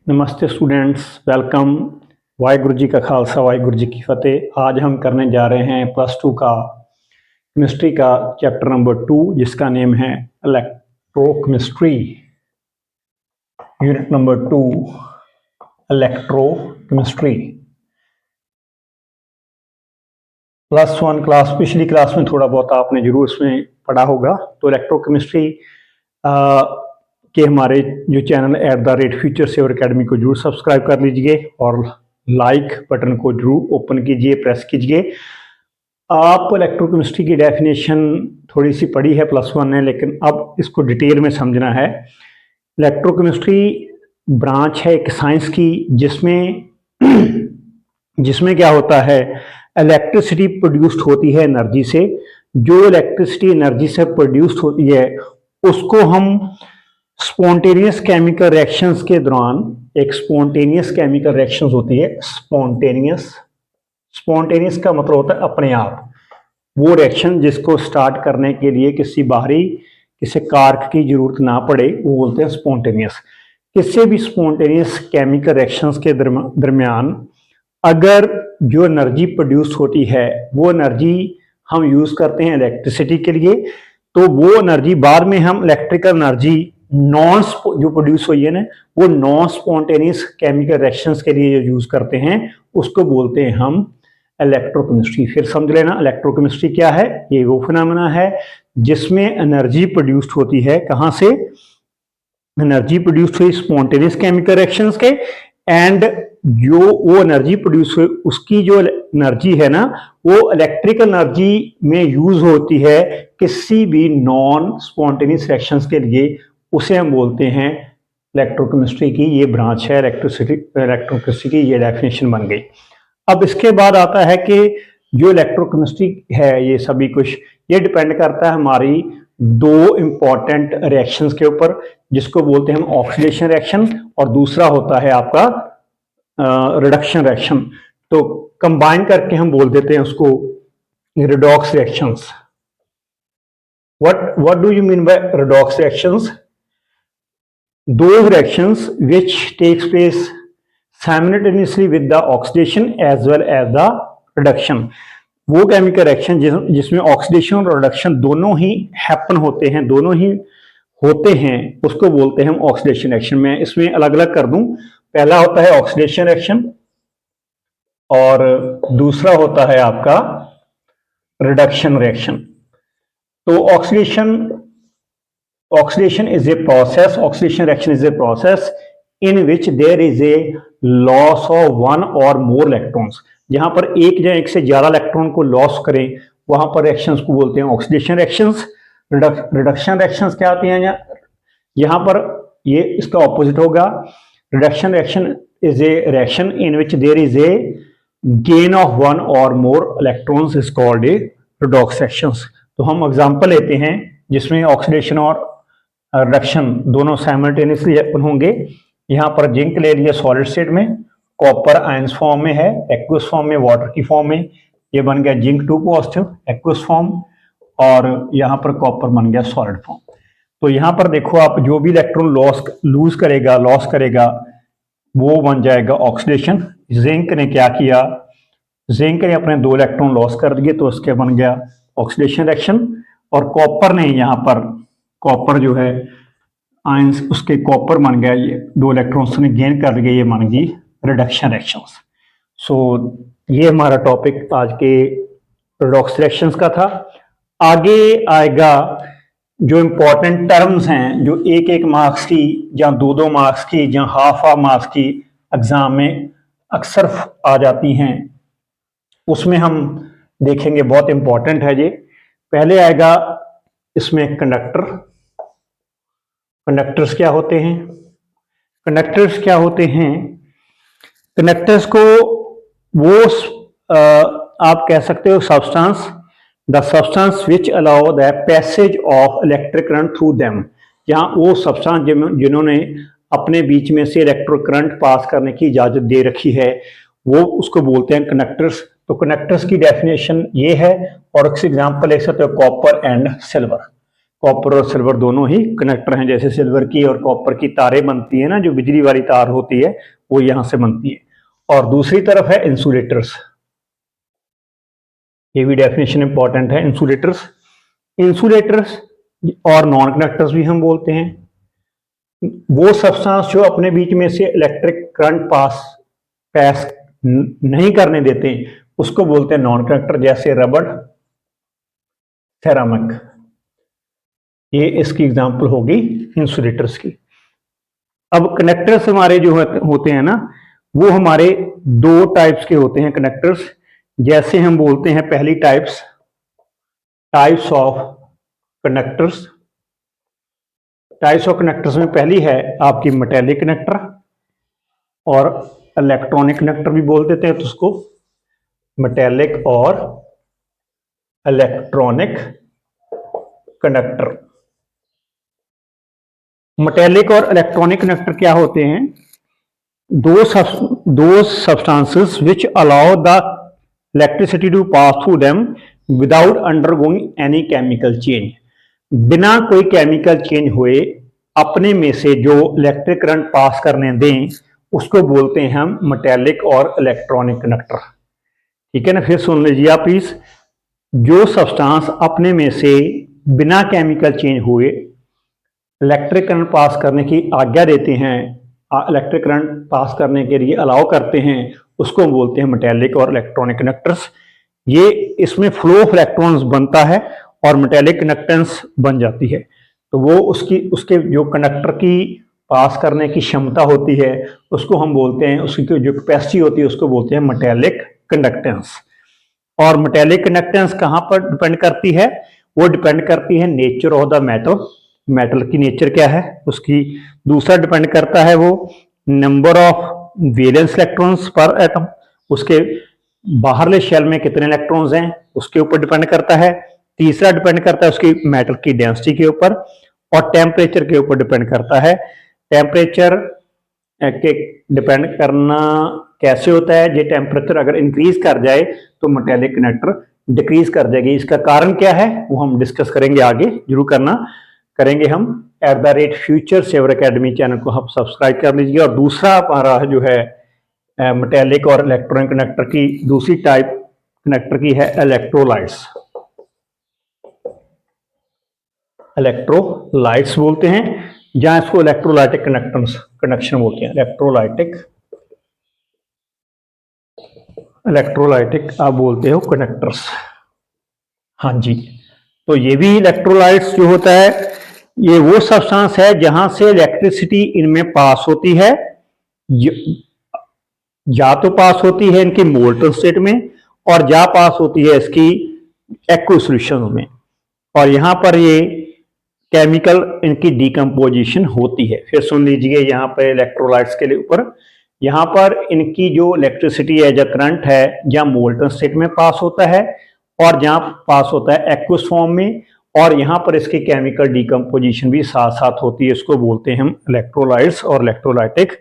नमस्ते students, welcome. Waheguru ji का खालसा, वाहिगुरु जी की फतेह। आज हम करने जा रहे हैं +2 का केमिस्ट्री का चैप्टर नंबर 2, जिसका नेम है electrochemistry. Unit number 2, electrochemistry. +1 class, पिछली क्लास में थोड़ा बहुत आपने जरूर उसमें पढ़ा होगा। तो इलेक्ट्रोकेमिस्ट्री के हमारे जो चैनल @फ्यूचर सेवर अकेडमी को जरूर सब्सक्राइब कर लीजिए और लाइक बटन को जरूर ओपन कीजिए, प्रेस कीजिए। आप इलेक्ट्रोकेमिस्ट्री की डेफिनेशन थोड़ी सी पढ़ी है +1 ने, लेकिन अब इसको डिटेल में समझना है। इलेक्ट्रोकेमिस्ट्री ब्रांच है एक साइंस की जिसमें जिसमें क्या होता है, इलेक्ट्रिसिटी प्रोड्यूस्ड होती है एनर्जी से। जो इलेक्ट्रिसिटी एनर्जी से प्रोड्यूस्ड होती है उसको हम स्पॉन्टेनियस केमिकल रिएक्शंस के दौरान, एक स्पॉन्टेनियस केमिकल रिएक्शंस होती है। स्पॉन्टेनियस का मतलब होता है अपने आप। वो रिएक्शन जिसको स्टार्ट करने के लिए किसी कारक की जरूरत ना पड़े, वो बोलते हैं स्पॉन्टेनियस। किसी भी स्पॉन्टेनियस केमिकल रिएक्शंस के दरमियान अगर जो एनर्जी प्रोड्यूस होती है वो एनर्जी हम यूज करते हैं इलेक्ट्रिसिटी के लिए, तो वो एनर्जी बाद में हम इलेक्ट्रिकल एनर्जी जो प्रोड्यूस हुई है ना, वो नॉन स्पॉन्टेनियस केमिकल रिएक्शंस के लिए जो यूज करते हैं उसको बोलते हैं हम इलेक्ट्रोकेमिस्ट्री। फिर समझ लेना इलेक्ट्रोकेमिस्ट्री क्या है। ये वो फिनोमेना है जिसमें एनर्जी प्रोड्यूस्ड होती है। कहां से एनर्जी प्रोड्यूस्ड हुई? स्पॉन्टेनियस केमिकल रिएक्शंस के। एंड जो वो एनर्जी प्रोड्यूस हुई उसकी जो एनर्जी है ना, वो इलेक्ट्रिकल एनर्जी में यूज होती है किसी भी नॉन स्पॉन्टेनियस रिएक्शंस के लिए। उसे हम बोलते हैं इलेक्ट्रोकेमिस्ट्री की ये ब्रांच है। इलेक्ट्रोकेमिस्ट्री की ये डेफिनेशन बन गई। अब इसके बाद आता है कि जो इलेक्ट्रोकेमिस्ट्री है ये सभी कुछ ये डिपेंड करता है हमारी दो इंपॉर्टेंट रिएक्शंस के ऊपर, जिसको बोलते हैं हम ऑक्सीडेशन रिएक्शन, और दूसरा होता है आपका रिडक्शन रिएक्शन। तो कंबाइन करके हम बोल देते हैं उसको redox reactions. what do you mean by redox reactions? Those reactions which takes place simultaneously with the oxidation as well as the reduction। वो केमिकल रिएक्शन जिसमें ऑक्सीडेशन और रिडक्शन दोनों ही हैपन होते हैं, उसको बोलते हैं हम ऑक्सीडेशन रिएक्शन। मैं इसमें अलग अलग कर दूं। पहला होता है ऑक्सीडेशन रिएक्शन और दूसरा होता है आपका रिडक्शन रिएक्शन। तो oxidation is a process, oxidation reaction is a process in which there is a loss of one or more electrons। जहां पर एक से ज्यादा इलेक्ट्रॉन को लॉस करें वहां पर रिएक्शंस को बोलते हैं ऑक्सीडेशन रिएक्शंस। रिडक्शन रिएक्शंस क्या आती हैं? यहां पर ये इसका ऑपोजिट होगा। Reduction reaction is a reaction in which there is a gain of one or more electrons, is called a redox reactions. तो हम एग्जांपल लेते हैं जिसमें ऑक्सीडेशन और रिडक्शन दोनों साइमल्टेनियसली हैपन होंगे। यहाँ पर जिंक ले लिया सॉलिड स्टेट में, कॉपर आयंस फॉर्म में है, एक्वस फॉर्म में, वाटर की फॉर्म में। ये बन गया जिंक 2 पॉजिटिव एक्वस फॉर्म, और यहाँ पर कॉपर बन गया सॉलिड फॉर्म। तो यहाँ पर देखो आप, जो भी इलेक्ट्रॉन लॉस करेगा वो बन जाएगा ऑक्सीडेशन। जिंक ने क्या किया? जिंक ने अपने 2 इलेक्ट्रॉन लॉस कर दिए तो उसके बन गया ऑक्सीडेशन रिएक्शन। और कॉपर ने यहाँ पर, कॉपर जो है आयंस, उसके कॉपर बन गया, ये 2 इलेक्ट्रॉन्स ने गेन कर दिए, ये बन गई रिडक्शन रिएक्शंस। सो ये हमारा टॉपिक आज के रिडॉक्स रिएक्शंस का था। आगे आएगा जो इंपॉर्टेंट टर्म्स हैं, जो एक मार्क्स की या 2 मार्क्स की या हाफ मार्क्स की एग्जाम में अक्सर आ जाती हैं, उसमें हम देखेंगे। बहुत इंपॉर्टेंट है ये। पहले आएगा इसमें कंडक्टर। कंडक्टर्स क्या होते हैं? कंडक्टर्स को वो आप कह सकते हो substance, the substance which allow the passage of electric current through them. जहां वो सब्सटेंस जिन्होंने अपने बीच में से इलेक्ट्रिक करंट पास करने की इजाजत दे रखी है, वो उसको बोलते हैं कंडक्टर्स। तो कंडक्टर्स की डेफिनेशन ये है, और एग्जाम्पल ले सकते हो कॉपर एंड सिल्वर। कॉपर और सिल्वर दोनों ही कनेक्टर हैं। जैसे सिल्वर की और कॉपर की तारें बनती है ना, जो बिजली वाली तार होती है वो यहां से बनती है। और दूसरी तरफ है इंसुलेटर्स, ये भी डेफिनेशन इंपॉर्टेंट है। इंसुलेटर्स, इंसुलेटर्स और नॉन कंडक्टर्स भी हम बोलते हैं, वो सब्सटेंस जो अपने बीच में से इलेक्ट्रिक करंट पास नहीं करने देते उसको बोलते हैं नॉन कंडक्टर, जैसे रबड़, सेरामिक, ये इसकी एग्जांपल होगी इंसुलेटर्स की। अब कनेक्टर्स हमारे जो होते हैं ना, वो हमारे दो टाइप्स के होते हैं कनेक्टर्स। जैसे हम बोलते हैं पहली types of connectors. Types of connectors में पहली है आपकी मेटेलिक कनेक्टर, और इलेक्ट्रॉनिक कनेक्टर भी बोल देते हैं तो उसको, मेटेलिक और इलेक्ट्रॉनिक कनेक्टर। मेटेलिक और इलेक्ट्रॉनिक कनेक्टर क्या होते हैं? दो substances which allow the electricity to pass through them without undergoing any chemical change। बिना कोई केमिकल चेंज हुए अपने में से जो इलेक्ट्रिक करंट पास करने दें उसको बोलते हैं हम मेटेलिक और इलेक्ट्रॉनिक कनेक्टर। ठीक है ना, फिर सुन लीजिए आप प्लीज। जो सब्सटेंस अपने में से बिना केमिकल चेंज हुए इलेक्ट्रिक करंट पास करने की आज्ञा देते हैं, इलेक्ट्रिक करंट पास करने के लिए अलाउ करते हैं, उसको बोलते हैं मेटेलिक और इलेक्ट्रॉनिक कनेक्टर्स। ये इसमें फ्लो ऑफ इलेक्ट्रॉन्स बनता है और मेटेलिक कंडक्टेंस बन जाती है। तो वो उसके जो कंडक्टर की पास करने की क्षमता होती है उसको हम बोलते हैं, उसकी जो कैपेसिटी होती है उसको बोलते हैं मेटेलिक कंडक्टेंस। और मेटेलिक कंडक्टेंस कहाँ पर डिपेंड करती है? वो डिपेंड करती है nature of the metal, metal की नेचर क्या है उसकी। दूसरा डिपेंड करता है वो नंबर ऑफ वैलेंस इलेक्ट्रॉन्स पर एटम, उसके बाहरले शेल में कितने इलेक्ट्रॉन्स हैं उसके ऊपर डिपेंड करता है। तीसरा डिपेंड करता है उसकी मेटल की डेंसिटी के ऊपर, और टेम्परेचर के ऊपर डिपेंड करता है। टेम्परेचर के डिपेंड करना कैसे होता है? ये टेम्परेचर अगर इंक्रीज कर जाए तो मेटेलिक कनेक्टर डिक्रीज कर जाएगी। इसका कारण क्या है वो हम डिस्कस करेंगे आगे, जरूर करेंगे हम। @फ्यूचर सेवर एकेडमी चैनल को आप सब्सक्राइब कर लीजिए। और दूसरा हमारा जो है मेटेलिक और इलेक्ट्रॉनिक कनेक्टर की दूसरी टाइप कनेक्टर की है इलेक्ट्रोलाइट्स। इलेक्ट्रोलाइट्स बोलते हैं, जहां इसको इलेक्ट्रोलाइटिक कनेक्शन बोलते हैं। इलेक्ट्रोलाइटिक आप बोलते हो कनेक्टर्स। हाँ जी, तो ये भी इलेक्ट्रोलाइट्स जो होता है ये वो सब्सटेंस है जहां से इलेक्ट्रिसिटी इनमें पास होती है, या तो पास होती है इनके मोल्टन स्टेट में, और या पास होती है इसकी एक्व सॉल्यूशन में। और यहां पर ये केमिकल इनकी डिकम्पोजिशन होती है। फिर सुन लीजिए यहाँ पर इलेक्ट्रोलाइट्स के ऊपर, यहाँ पर इनकी जो इलेक्ट्रिसिटी है, जो करंट है, या मोल्टन स्टेट में पास होता है और जहां पास होता है एक्वस फॉर्म में, और यहाँ पर इसकी केमिकल डिकम्पोजिशन भी साथ साथ होती है। इसको बोलते हैं हम इलेक्ट्रोलाइट्स और इलेक्ट्रोलाइटिक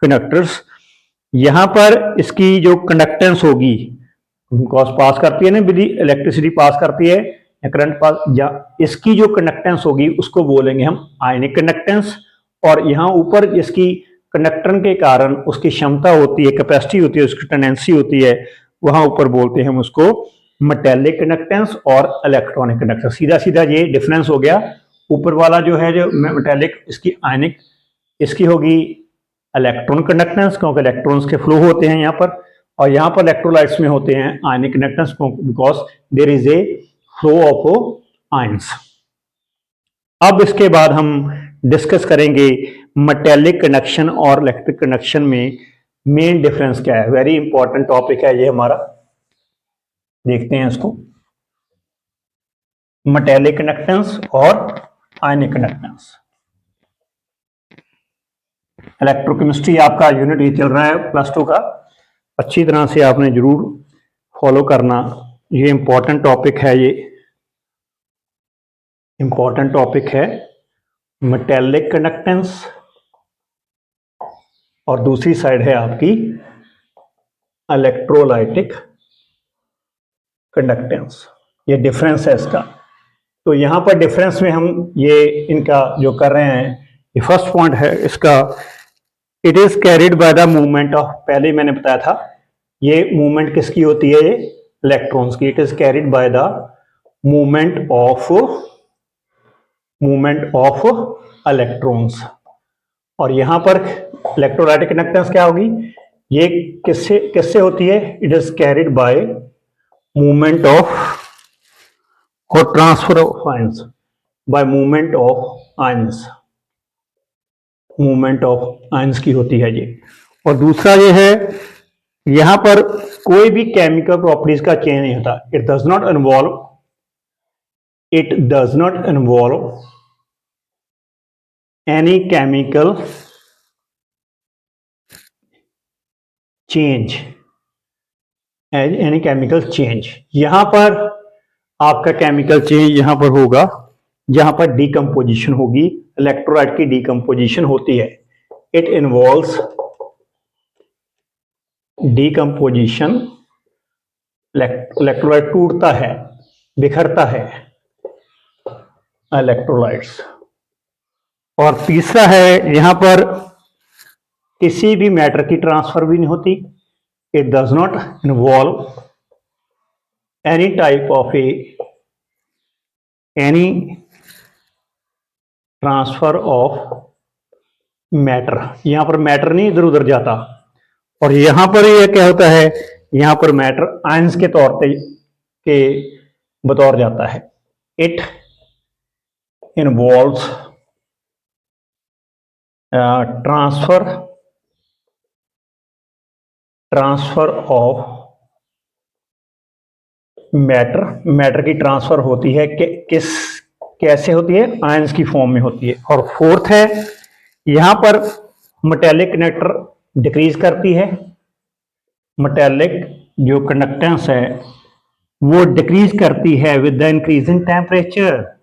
कंडक्टर्स। यहाँ पर इसकी जो कंडक्टेंस होगी, बिकॉज पास करती है ना बिजली, इलेक्ट्रिसिटी पास करती है या करंट पास, या इसकी जो कंडक्टेंस होगी उसको बोलेंगे हम आयनिक कंडक्टेंस। और यहाँ ऊपर इसकी कंडक्टर के कारण उसकी क्षमता होती है, कैपेसिटी होती है, उसकी टेंडेंसी होती है, वहां ऊपर बोलते हैं हम उसको मेटेलिक कंडक्टेंस और इलेक्ट्रॉनिक कंडक्टेंस। सीधा सीधा ये डिफरेंस हो गया। ऊपर वाला जो है जो मेटेलिक, इसकी आयनिक, इसकी होगी इलेक्ट्रॉन कंडक्टेंस, क्योंकि इलेक्ट्रॉन्स के फ्लो होते हैं यहाँ पर, और यहाँ पर इलेक्ट्रोलाइट्स में होते हैं ionic conductance, because there is a flow of ions. अब इसके बाद हम डिस्कस करेंगे मेटेलिक कंडक्शन और इलेक्ट्रिक कंडक्शन में मेन डिफरेंस क्या है। वेरी इंपॉर्टेंट टॉपिक है ये हमारा, देखते हैं इसको। मेटेलिक कंडक्टेंस और आयनिक कंडक्टेंस। इलेक्ट्रोकेमिस्ट्री आपका यूनिट ये चल रहा है +2 का, अच्छी तरह से आपने जरूर फॉलो करना। ये इंपॉर्टेंट टॉपिक है, ये इंपॉर्टेंट टॉपिक है मेटेलिक कंडक्टेंस, और दूसरी साइड है आपकी इलेक्ट्रोलाइटिक कंडक्टेंस। ये डिफरेंस है इसका। तो यहाँ पर डिफरेंस में हम ये इनका जो कर रहे हैं, ये फर्स्ट पॉइंट है इसका, it is carried by the movement of, पहले ही मैंने बताया था ये मूवमेंट किसकी होती है, ये इलेक्ट्रॉन्स की। It is carried by the movement of electrons. और यहां पर इलेक्ट्रोलाइटिक कंडक्टेंस क्या होगी, ये किससे किससे होती है, it is carried by movement of और transfer of ions, by movement of ions की होती है ये। और दूसरा ये है, यहां पर कोई भी केमिकल प्रॉपर्टीज का चेंज नहीं होता। It does not involve any chemical change. यहां पर आपका केमिकल चेंज यहां पर होगा जहां पर डीकंपोजिशन होगी, इलेक्ट्रोलाइट की डीकंपोजिशन होती है। इट इन्वॉल्व्स डीकंपोजिशन, इलेक्ट्रोलाइट टूटता है, बिखरता है इलेक्ट्रोलाइट्स। और तीसरा है, यहां पर किसी भी मैटर की ट्रांसफर भी नहीं होती। It does not involve any type of any transfer of matter. यहां पर मैटर नहीं इधर उधर जाता। और यहां पर ये क्या होता है, यहां पर मैटर आयंस के तौर पे के बतौर जाता है। It involves transfer of matter की ट्रांसफर होती है कि कैसे होती है, आयंस की फॉर्म में होती है। और फोर्थ है, यहां पर मेटेलिक कंडक्टर डिक्रीज करती है, मेटेलिक जो कंडक्टेंस है वो डिक्रीज करती है with the increase in temperature,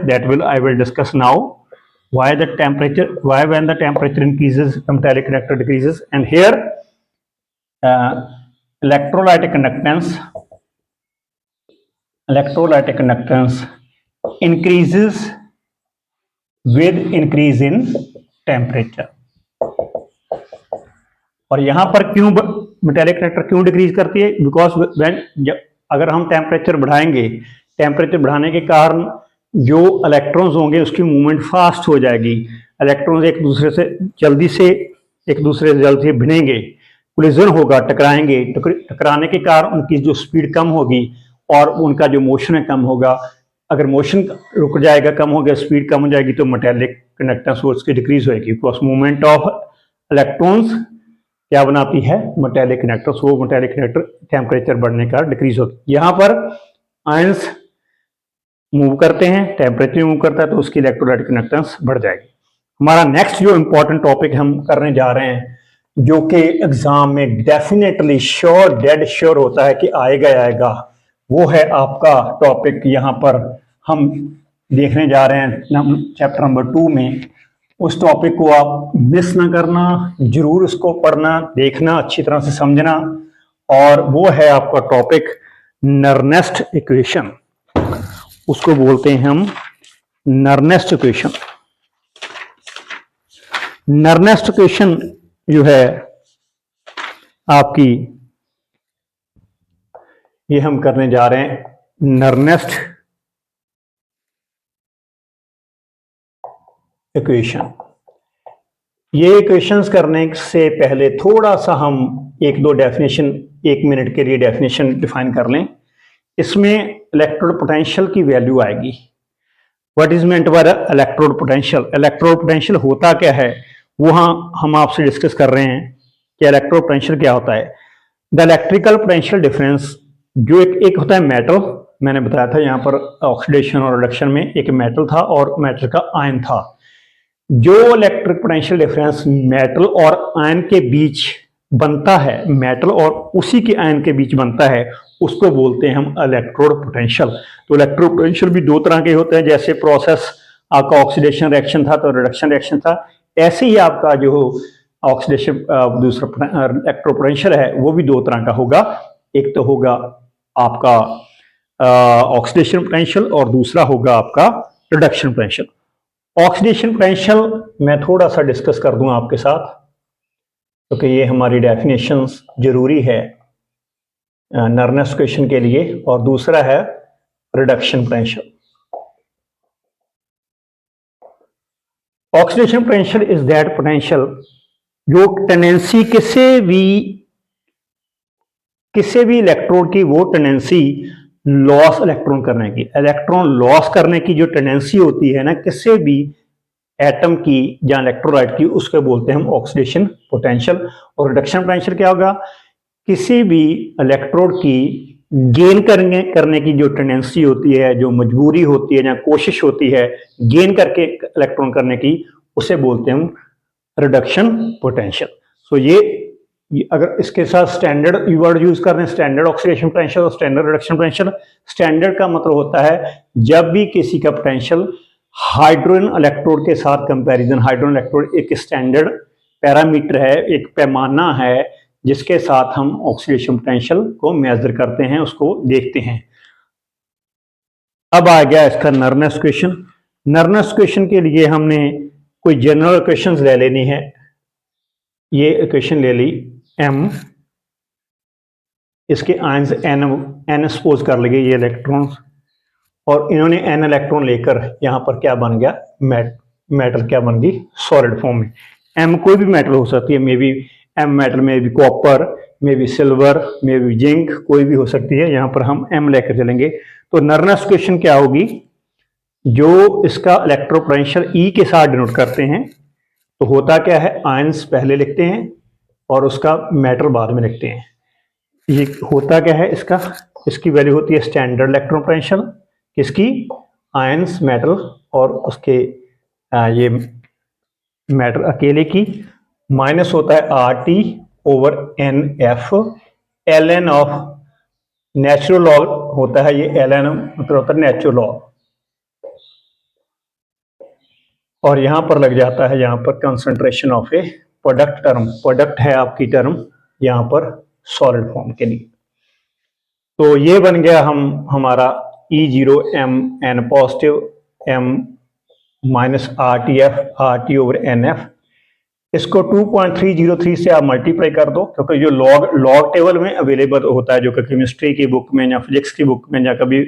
that I will discuss now why when the temperature increases the metallic conductor decreases. And here electrolytic conductance increases with increase in temperature. और यहां पर क्यों metallic conductor क्यों decrease करती है, because अगर हम temperature बढ़ाएंगे, टेम्परेचर बढ़ाने के कारण जो इलेक्ट्रॉन्स होंगे उसकी मूवमेंट फास्ट हो जाएगी। इलेक्ट्रॉन्स एक दूसरे से जल्दी भिड़ेंगे, कोलिजन होगा, टकराएंगे। टकराने के कारण उनकी जो स्पीड कम होगी और उनका जो मोशन है कम होगा। अगर मोशन रुक जाएगा, कम हो गया, स्पीड कम हो जाएगी, तो मेटेलिक कंडक्टेंस उसकी डिक्रीज होगी। बिकॉज मूवमेंट ऑफ इलेक्ट्रॉन्स क्या बनाती है, मेटेलिक कंडक्टर्स। वो मेटेलिक कंडक्टर टेम्परेचर बढ़ने का डिक्रीज होती है। यहाँ पर आयंस मूव करते हैं, टेम्परेचर मूव करता है, तो उसकी इलेक्ट्रोलाइटिक कंडक्टेंस बढ़ जाएगी। हमारा नेक्स्ट जो इंपॉर्टेंट टॉपिक हम करने जा रहे हैं, जो कि एग्जाम में डेफिनेटली डेड श्योर होता है कि आएगा, वो है आपका टॉपिक। यहाँ पर हम देखने जा रहे हैं चैप्टर नंबर 2 में। उस टॉपिक को आप मिस ना करना, जरूर उसको पढ़ना, देखना, अच्छी तरह से समझना। और वो है आपका टॉपिक नर्नेस्ट इक्वेशन। उसको बोलते हैं हम नर्नेस्ट इक्वेशन। नर्नेस्ट इक्वेशन जो है आपकी, ये हम करने जा रहे हैं नर्नेस्ट इक्वेशन। ये इक्वेशंस करने से पहले थोड़ा सा हम एक दो डेफिनेशन, 1 मिनट के लिए डेफिनेशन डिफाइन कर लें। इसमें इलेक्ट्रोड पोटेंशियल की वैल्यू आएगी। What is meant by electrode potential. Electrode potential होता क्या है, वो हम आपसे डिस्कस कर रहे हैं कि इलेक्ट्रोड पोटेंशियल क्या होता है। द इलेक्ट्रिकल पोटेंशियल डिफरेंस, जो एक होता है मेटल, मैंने बताया था यहाँ पर ऑक्सीडेशन और रिडक्शन में, एक मेटल था और मेटल का आयन था। जो इलेक्ट्रिक पोटेंशियल डिफरेंस मेटल और आयन के बीच बनता है, मेटल और उसी के आयन के बीच बनता है, उसको बोलते हैं हम इलेक्ट्रोड पोटेंशियल। तो इलेक्ट्रोड पोटेंशियल भी 2 तरह के होते हैं। जैसे प्रोसेस आपका ऑक्सीडेशन रिएक्शन था तो रिडक्शन रिएक्शन था, ऐसे ही आपका जो ऑक्सीडेशन दूसरा इलेक्ट्रोड पोटेंशियल है वो भी 2 तरह का होगा। एक तो होगा आपका ऑक्सीडेशन पोटेंशियल और दूसरा होगा आपका रिडक्शन पोटेंशियल। ऑक्सीडेशन पोटेंशियल मैं थोड़ा सा डिस्कस कर दूं आपके साथ, क्योंकि ये हमारी डेफिनेशंस जरूरी है नरनेस क्वेश्चन के लिए। और दूसरा है reduction potential. Oxidation potential is that potential जो टेंडेंसी किसी भी इलेक्ट्रॉन की वो टेंडेंसी लॉस इलेक्ट्रॉन करने की, इलेक्ट्रॉन लॉस करने की जो टेंडेंसी होती है ना किसी भी एटम की या इलेक्ट्रोलाइट की, उसके बोलते हैं हम ऑक्सीडेशन पोटेंशियल। और रिडक्शन पोटेंशियल क्या होगा, किसी भी इलेक्ट्रोड की गेन करने की जो टेंडेंसी होती है, जो मजबूरी होती है या कोशिश होती है गेन करके इलेक्ट्रॉन करने की, उसे बोलते हैं हम रिडक्शन पोटेंशियल। सो ये अगर इसके साथ स्टैंडर्ड वर्ड यूज कर रहे हैं, स्टैंडर्ड ऑक्सीडेशन पोटेंशियल और स्टैंडर्ड रिडक्शन पोटेंशियल। स्टैंडर्ड का मतलब होता है जब भी किसी का पोटेंशियल हाइड्रोजन इलेक्ट्रोड के साथ कंपैरिजन, हाइड्रोजन इलेक्ट्रोड एक स्टैंडर्ड पैरामीटर है, एक पैमाना है जिसके साथ हम ऑक्सीडेशन पोटेंशियल को मेजर करते हैं, उसको देखते हैं। अब आ गया इसका नरनेस क्वेश्चन। नरनेस क्वेश्चन के लिए हमने कोई जनरल इक्वेशंस ले लेनी है। ये इक्वेशन ले ली m, इसके आयंस n सपोज कर लिए ये इलेक्ट्रॉन्स, और इन्होंने n इलेक्ट्रॉन लेकर यहाँ पर क्या बन गया, मेटल क्या बन गई, सॉलिड फॉर्म में। m कोई भी मेटल हो सकती है, मे बी m मेटल में भी copper, may be silver, may be zinc, कोई भी हो सकती है। यहाँ पर हम m लेकर चलेंगे। तो नरनेस क्वेश्चन क्या होगी, जो इसका इलेक्ट्रोपोटेंशियल E के साथ डिनोट करते हैं, तो होता क्या है, आयंस पहले लिखते हैं और उसका मेटल बाद में लिखते हैं। ये होता क्या है, इसकी वैल्यू होती है स्टैंडर्ड इलेक्ट्रॉन पोटेंशियल, किसकी, आयंस मेटल, और उसके ये मेटल अकेले की, माइनस होता है RT over NF, ln of natural log होता है, ये ln मतलब होता है नेचुरल लॉग, और यहां पर लग जाता है यहाँ पर concentration of A product term, product है आपकी टर्म यहाँ पर सॉलिड फॉर्म के लिए। तो ये बन गया हमारा E0 m n positive m minus RT over NF। इसको 2.303 से आप मल्टीप्लाई कर दो, क्योंकि जो लॉग टेबल में अवेलेबल होता है, जो कि केमिस्ट्री की बुक में या फिजिक्स की बुक में या कभी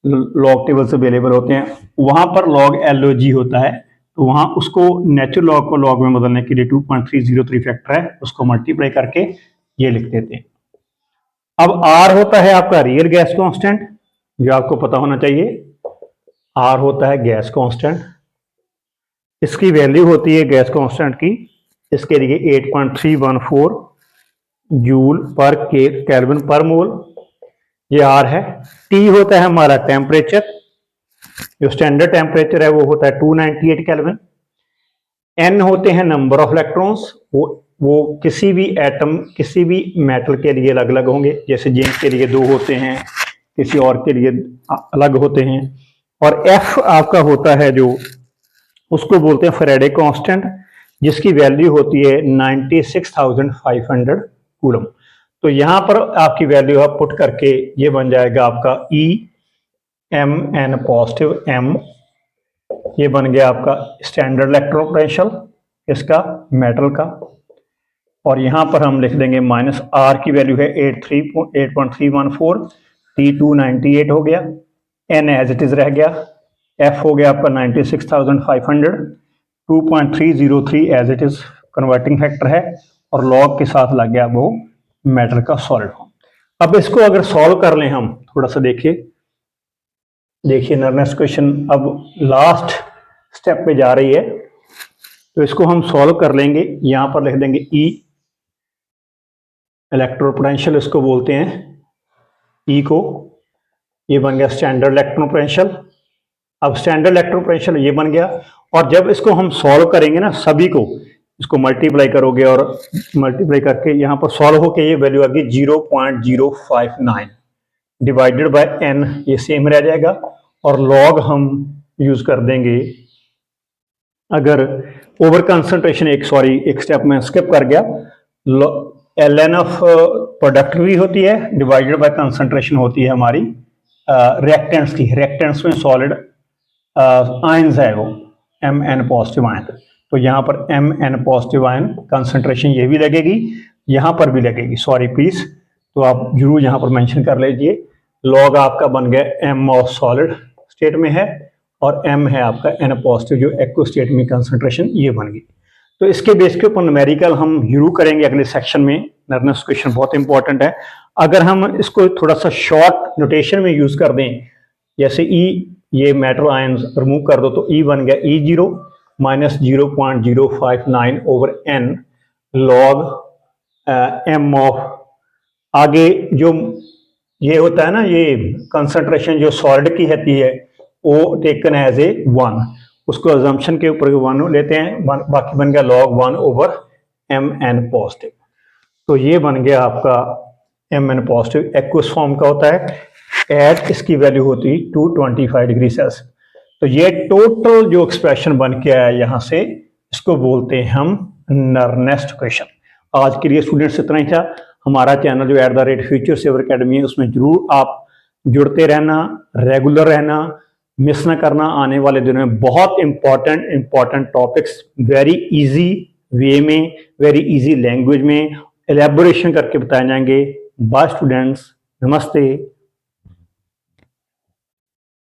लॉग टेबल्स अवेलेबल होते हैं, वहां पर लॉग LOG होता है, तो वहां उसको नेचुरल लॉग को लॉग में बदलने के लिए 2.303 फैक्टर है, उसको मल्टीप्लाई करके ये लिख देते हैं। अब R होता है आपका रियल गैस कांस्टेंट, जो आपको पता होना चाहिए। R होता है गैस कांस्टेंट, इसकी वैल्यू होती है गैस कांस्टेंट की, इसके लिए 8.314 जूल पर केल्विन पर मोल, ये R है। T होता है हमारा टेम्परेचर, जो स्टैंडर्ड टेम्परेचर है वो होता है 298 केल्विन। N होते हैं नंबर ऑफ इलेक्ट्रॉन्स, वो किसी भी एटम, किसी भी मेटल के लिए अलग अलग होंगे, जैसे जिंक के लिए 2 होते हैं, किसी और के लिए अलग होते हैं। और F आपका होता है जो, उसको बोलते हैं फैराडे कांस्टेंट, जिसकी वैल्यू होती है 96,500 कूलम। तो यहां पर आपकी वैल्यू आप पुट करके ये बन जाएगा आपका E m n positive m, ये बन गया आपका स्टैंडर्ड इलेक्ट्रॉन पोटेंशियल इसका मेटल का, और यहां पर हम लिख देंगे माइनस R की वैल्यू है 8.314, T 298 हो गया, N एज इट इज रह गया, F हो गया आपका 96,500, 2.303 as it is converting factor है, और लॉग के साथ लग गया वो मेटल का सॉलिड फॉर्म। अब इसको अगर सॉल्व कर लें हम, थोड़ा सा देखिए नरनेस क्वेश्चन अब लास्ट स्टेप पे जा रही है, तो इसको हम सॉल्व कर लेंगे। यहां पर लिख देंगे E इलेक्ट्रोपोटेंशियल, इसको बोलते हैं E को, ये बन गया स्टैंडर्ड इलेक्ट्रॉन पोटेंशियल। अब स्टैंडर्ड इलेक्ट्रॉन पोटेंशियल ये बन गया, और जब इसको हम सॉल्व करेंगे ना, सभी को इसको मल्टीप्लाई करोगे, और मल्टीप्लाई करके यहाँ पर सॉल्व होके ये वैल्यू आ गई 0.059 डिवाइडेड बाय n, ये सेम रह जाएगा, और लॉग हम यूज कर देंगे। अगर ओवर कंसंट्रेशन, एक स्टेप में स्किप कर गया, ln ऑफ प्रोडक्ट भी होती है डिवाइडेड बाय कंसंट्रेशन होती है हमारी रिएक्टेंट्स की, रिएक्टेंट्स में सॉलिड आयंस है वो Mn पॉजिटिव आयन, तो यहाँ पर Mn पॉजिटिव आयन कंसंट्रेशन ये भी लगेगी, यहाँ पर भी लगेगी, सॉरी प्लीज, तो आप जरूर यहाँ पर मेंशन कर लीजिए। लॉग आपका बन गया M ऑफ सॉलिड स्टेट में है और M है आपका N पॉजिटिव जो एक्व स्टेट में कंसंट्रेशन ये बन गई। तो इसके बेस के ऊपर न्यूमेरिकल हम जरूर करेंगे अगले सेक्शन में, नर्वस क्वेश्चन बहुत इंपॉर्टेंट है। अगर हम इसको थोड़ा सा शॉर्ट नोटेशन में यूज कर दें, जैसे ई, ये मेटल आयंस रिमूव कर दो तो ई बन गया E0 minus 0.059 over N log M of, आगे जो ये होता है ना, ये कंसंट्रेशन जो सॉलिड की रहती है वो टेकन एज ए 1, उसको अजम्पशन के ऊपर 1 लेते हैं, बाकी बन गया log 1 ओवर Mn पॉजिटिव। तो ये बन गया आपका Mn पॉजिटिव एक्वस फॉर्म का होता है, एट इसकी वैल्यू होती है 225 डिग्री सेल्सियस। तो ये टोटल जो एक्सप्रेशन बन के आया यहाँ से, इसको बोलते हैं हम नर्नेस्ट क्वेश्चन। आज के लिए स्टूडेंट्स इतना ही था। हमारा चैनल जो @फ्यूचर सेवर अकेडमी है उसमें जरूर आप जुड़ते रहना, रेगुलर रहना, मिस ना करना। आने वाले दिनों में बहुत important topics very easy way में, वेरी इजी लैंग्वेज में एलेबोरेशन करके बताए जाएंगे। बाय स्टूडेंट्स, नमस्ते।